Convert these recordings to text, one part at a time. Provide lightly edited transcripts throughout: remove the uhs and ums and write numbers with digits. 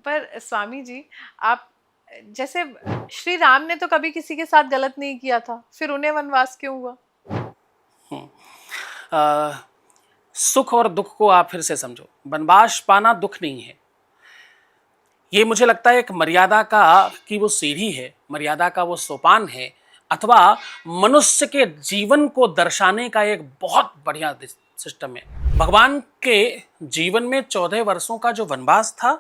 पर स्वामी जी, आप जैसे श्री राम ने तो कभी किसी के साथ गलत नहीं किया था, फिर उन्हें वनवास क्यों हुआ? अ, सुख और दुख को आप फिर से समझो। वनवास पाना दुख नहीं है। ये मुझे लगता है एक मर्यादा का की वो सीढ़ी है, मर्यादा का वो सोपान है, अथवा मनुष्य के जीवन को दर्शाने का एक बहुत बढ़िया सिस्टम है। भगवान के जीवन में 14 वर्षों का जो वनवास था,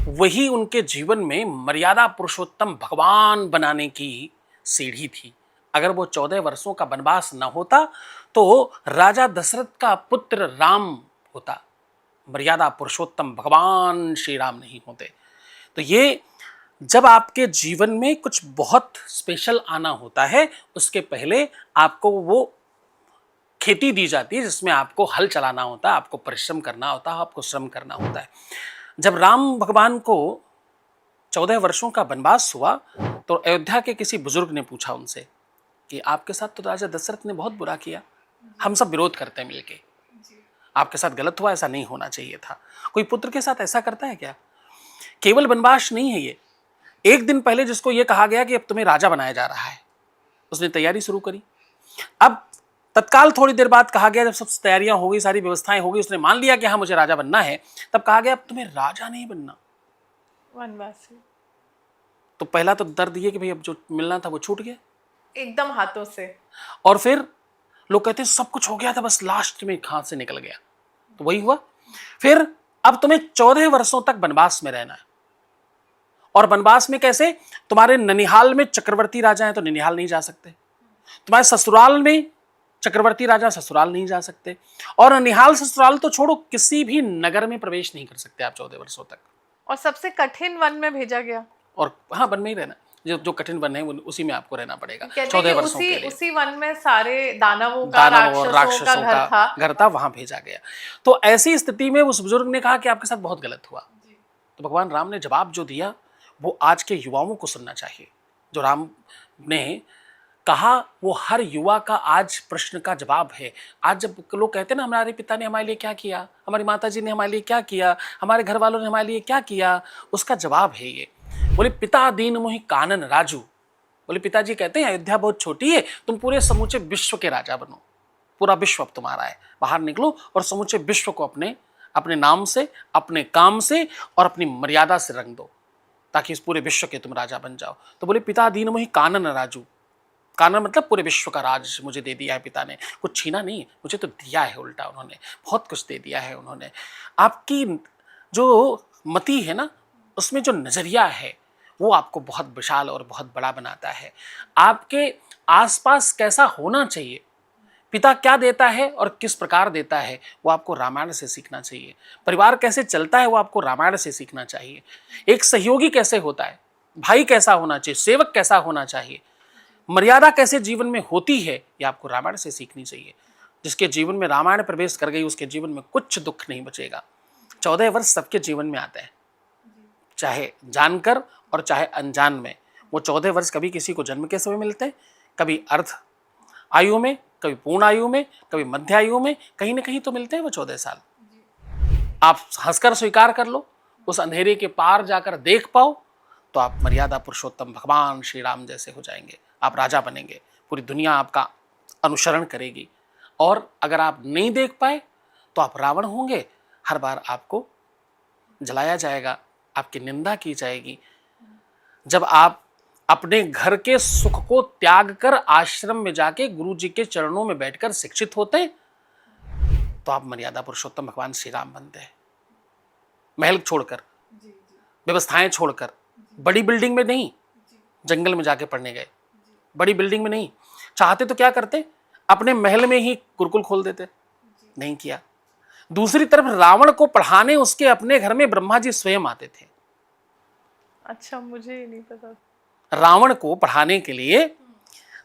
वही उनके जीवन में मर्यादा पुरुषोत्तम भगवान बनाने की सीढ़ी थी। अगर वो 14 वर्षों का वनवास न होता तो राजा दशरथ का पुत्र राम होता, मर्यादा पुरुषोत्तम भगवान श्री राम नहीं होते। तो ये जब आपके जीवन में कुछ बहुत स्पेशल आना होता है, उसके पहले आपको वो खेती दी जाती है जिसमें आपको हल चलाना होता है, आपको परिश्रम करना होता है, आपको श्रम करना होता है। जब राम भगवान को 14 वर्षों का वनवास हुआ तो अयोध्या के किसी बुजुर्ग ने पूछा उनसे कि आपके साथ तो राजा दशरथ ने बहुत बुरा किया, हम सब विरोध करते हैं मिलके, आपके साथ गलत हुआ, ऐसा नहीं होना चाहिए था। कोई पुत्र के साथ ऐसा करता है क्या? केवल वनवास नहीं है ये। एक दिन पहले जिसको ये कहा गया कि अब तुम्हें राजा बनाया जा रहा है, उसने तैयारी शुरू करी। अब तत्काल थोड़ी देर बाद कहा गया, जब सब तैयारियां हो गई, सारी व्यवस्थाएं हो गई, उसने मान लिया कि हाँ मुझे राजा बनना है, तब कहा गया अब तुम्हें राजा नहीं बनना, वनवासी। तो पहला तो दर्द ये कि भाई अब जो मिलना था वो छूट गया एकदम हाथों से। और फिर लोग कहते हैं सब कुछ हो गया था, बस लास्ट में हाथ से निकल गया। तो वही हुआ। फिर अब तुम्हें 14 वर्षों तक वनवास में रहना है। और वनवास में कैसे? तुम्हारे ननिहाल में चक्रवर्ती राजा है तो ननिहाल नहीं जा सकते, तुम्हारे ससुराल में चक्रवर्ती राजा ससुराल नहीं जा सकते, और ननिहाल ससुराल तो छोड़ो, किसी भी नगर में प्रवेश नहीं कर सकते आप 14 वर्षों तक। और सबसे कठिन वन में भेजा गया। और हाँ, वन में ही रहना, जो कठिन वन है उसी में आपको रहना पड़ेगा 14 14 वर्षों के लिए। उसी वन में सारे दानवों का, राक्षसों का घर था, वहां भेजा गया। तो ऐसी स्थिति में उस बुजुर्ग ने कहा कि आपके साथ बहुत गलत हुआ। तो भगवान राम ने जवाब जो दिया वो आज के युवाओं को सुनना चाहिए। जो राम ने कहा वो हर युवा का आज प्रश्न का जवाब है। आज जब लोग कहते हैं ना हमारे पिता ने हमारे लिए क्या किया, हमारी माता जी ने हमारे लिए क्या किया, हमारे घर वालों ने हमारे लिए क्या किया, उसका जवाब है ये। बोले पिता दीन मोहि कानन राजू। बोले पिताजी कहते हैं अयोध्या बहुत छोटी है, तुम पूरे समूचे विश्व के राजा बनो, पूरा विश्व अब तुम्हारा है, बाहर निकलो और समूचे विश्व को अपने अपने नाम से, अपने काम से और अपनी मर्यादा से रंग दो, ताकि इस पूरे विश्व के तुम राजा बन जाओ। तो बोले पिता दीन मोहि कानन राजू। कानन मतलब पूरे विश्व का राज मुझे दे दिया है पिता ने, कुछ छीना नहीं, मुझे तो दिया है, उल्टा उन्होंने बहुत कुछ दे दिया है उन्होंने। आपकी जो मति है ना, उसमें जो नजरिया है वो आपको बहुत विशाल और बहुत बड़ा बनाता है। आपके आसपास कैसा होना चाहिए, पिता क्या देता है और किस प्रकार देता है, वो आपको रामायण से सीखना चाहिए। परिवार कैसे चलता है वो आपको रामायण से सीखना चाहिए। एक सहयोगी कैसे होता है, भाई कैसा होना चाहिए, सेवक कैसा होना चाहिए, मर्यादा कैसे जीवन में होती है, ये आपको रामायण से सीखनी चाहिए। जिसके जीवन में रामायण प्रवेश कर गई उसके जीवन में कुछ दुख नहीं बचेगा। 14 वर्ष सबके जीवन में आते हैं, चाहे जानकर और चाहे अनजान में। वो 14 वर्ष कभी किसी को जन्म के समय मिलते हैं, कभी अर्ध आयु में, कभी पूर्ण आयु में, कभी मध्य आयु में, कहीं ना कहीं तो मिलते हैं वो 14 साल। आप हंसकर स्वीकार कर लो, उस अंधेरे के पार जाकर देख पाओ, तो आप मर्यादा पुरुषोत्तम भगवान श्री राम जैसे हो जाएंगे, आप राजा बनेंगे, पूरी दुनिया आपका अनुसरण करेगी। और अगर आप नहीं देख पाए तो आप रावण होंगे, हर बार आपको जलाया जाएगा, आपकी निंदा की जाएगी। जब आप अपने घर के सुख को त्याग कर आश्रम में जाके गुरु जी के चरणों में बैठकर शिक्षित होते हैं, तो आप मर्यादा पुरुषोत्तम भगवान श्री राम बनते हैं। महल छोड़कर, व्यवस्थाएं छोड़कर, बड़ी बिल्डिंग में नहीं, जंगल में जाके पढ़ने गए, बड़ी बिल्डिंग में नहीं। चाहते तो क्या करते, अपने महल में ही गुरुकुल खोल देते, नहीं किया। दूसरी तरफ रावण को पढ़ाने उसके अपने घर में ब्रह्मा जी स्वयं आते थे। अच्छा, मुझे नहीं पता। रावण को पढ़ाने के लिए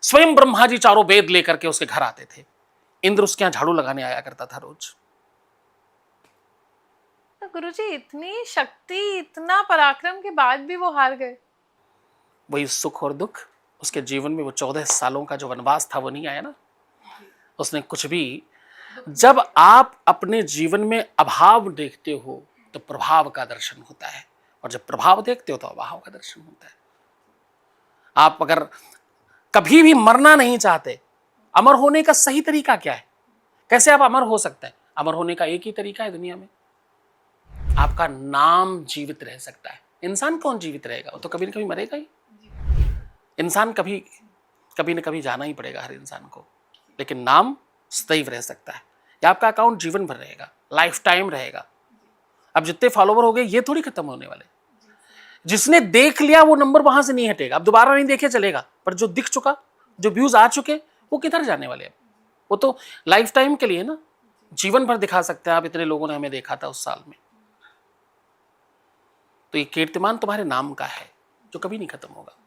स्वयं ब्रह्मा जी चारों वेद लेकर के उसके घर आते थे। इंद्र उसके यहां झाड़ू लगाने आया करता था रोज। तो गुरुजी, इतनी शक्ति, इतना पराक्रम के बाद भी वो हार गए। वही सुख और दुख, उसके जीवन में वो 14 सालों का जो वनवास था वो नहीं आया ना, उसने कुछ भी। जब आप अपने जीवन में अभाव देखते हो तो प्रभाव का दर्शन होता है। और जब प्रभाव देखते हो तो अभाव का दर्शन होता है। आप अगर कभी भी मरना नहीं चाहते, अमर होने का सही तरीका क्या है? कैसे आप अमर हो सकते हैं? अमर होने का एक ही तरीका है दुनिया में, आपका नाम जीवित रह सकता है। इंसान कौन जीवित रहेगा? वो तो कभी ना कभी मरेगा ही। इंसान कभी ना कभी जाना ही पड़ेगा हर इंसान को, लेकिन नाम सदैव रह सकता है। या आपका अकाउंट जीवन भर रहेगा, लाइफ टाइम रहेगा। अब जितने फॉलोवर हो गए ये थोड़ी खत्म होने वाले। जिसने देख लिया वो नंबर वहां से नहीं हटेगा। अब दोबारा नहीं देखे चलेगा, पर जो दिख चुका, जो व्यूज आ चुके, वो किधर जाने वाले हैं? वो तो लाइफ टाइम के लिए ना, जीवन भर दिखा सकते हैं आप। इतने लोगों ने हमें देखा था उस साल में। तो ये कीर्तिमान तुम्हारे नाम का है जो कभी नहीं खत्म होगा।